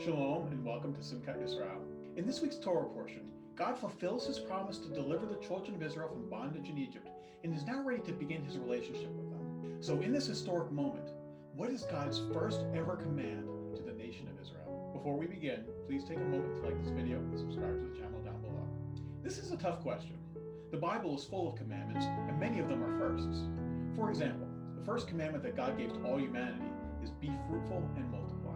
Shalom and welcome to Simchat Yisrael. In this week's Torah portion, God fulfills his promise to deliver the children of Israel from bondage in Egypt and is now ready to begin his relationship with them. So in this historic moment, what is God's first ever command to the nation of Israel? Before we begin, please take a moment to like this video and subscribe to the channel down below. This is a tough question. The Bible is full of commandments and many of them are firsts. For example, the first commandment that God gave to all humanity is be fruitful and multiply.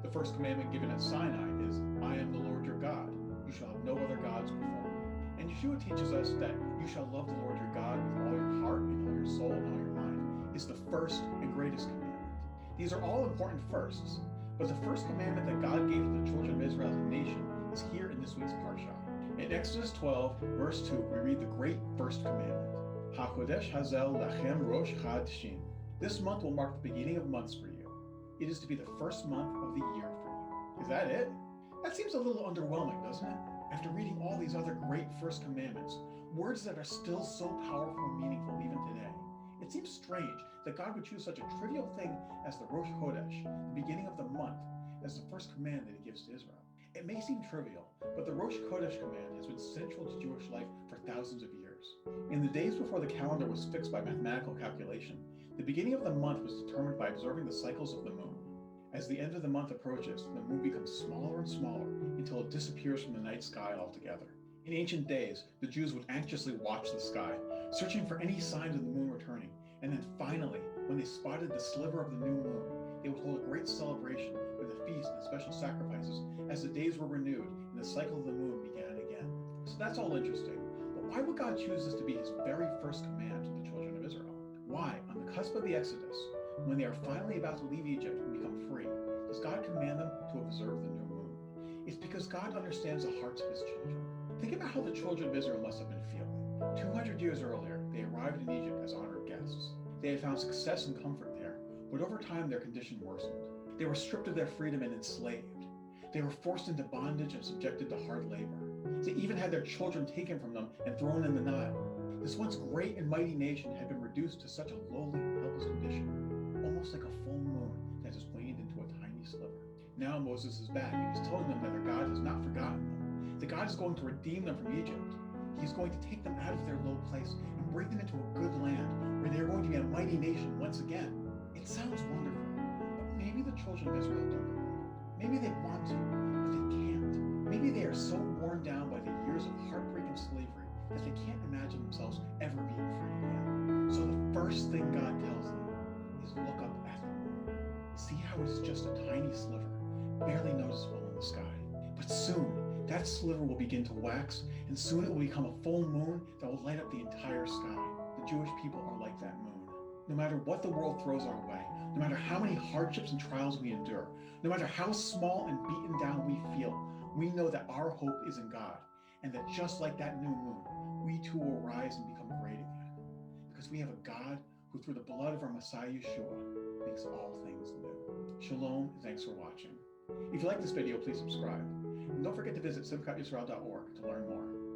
The first commandment given at Sinai is, I am the Lord your God. You shall have no other gods before me. And Yeshua teaches us that you shall love the Lord your God with all your heart and all your soul and all your mind is the first and greatest commandment. These are all important firsts, but the first commandment that God gave to the children of Israel as a nation is here in this week's parsha. In Exodus 12, verse 2, we read the great first commandment. HaChodesh hazel lachem Rosh Chodesh. This month will mark the beginning of months for you. It is to be the first month of the year for you. Is that it? That seems a little underwhelming, doesn't it? After reading all these other great first commandments, words that are still so powerful and meaningful even today, it seems strange that God would choose such a trivial thing as the Rosh Chodesh, the beginning of the month, as the first command that he gives to Israel. It may seem trivial, but the Rosh Chodesh command has been central to Jewish life for thousands of years. In the days before the calendar was fixed by mathematical calculation, the beginning of the month was determined by observing the cycles of the moon. As the end of the month approaches, the moon becomes smaller and smaller until it disappears from the night sky altogether. In ancient days, the Jews would anxiously watch the sky, searching for any signs of the moon returning, and then finally, when they spotted the sliver of the new moon, they would hold a great celebration with a feast and special sacrifices as the days were renewed and the cycle of the moon began again. So that's all interesting, but why would God choose this to be his very first command to the children of Israel? Why, on the cusp of the Exodus, when they are finally about to leave Egypt and become free, does God command them to observe the new moon? It's because God understands the hearts of his children. Think about how the children of Israel must have been feeling. 200 years earlier, they arrived in Egypt as honored guests. They had found success and comfort there, but over time their condition worsened. They were stripped of their freedom and enslaved. They were forced into bondage and subjected to hard labor. They even had their children taken from them and thrown in the Nile. This once great and mighty nation had been reduced to such a lowly, helpless condition, almost like a full moon that has waned into a tiny sliver. Now Moses is back and he's telling them that their God has not forgotten them. That God is going to redeem them from Egypt. He's going to take them out of their low place and bring them into a good land where they are going to be a mighty nation once again. It sounds wonderful, but maybe the children of Israel don't believe it. Maybe they want to, but they can't. Maybe they are so worn down by the years of heartbreak and slavery that they can't imagine themselves ever being free again. So the first thing God tells them is look up at the moon. See how it's just a tiny sliver, barely noticeable in the sky. But soon, that sliver will begin to wax, and soon it will become a full moon that will light up the entire sky. The Jewish people are like that moon. No matter what the world throws our way, no matter how many hardships and trials we endure, no matter how small and beaten down we feel, we know that our hope is in God, and that just like that new moon, we too will rise and become great again. Because we have a God who through the blood of our Messiah Yeshua makes all things new. Shalom, and thanks for watching. If you like this video, please subscribe. And don't forget to visit simchatyisrael.org to learn more.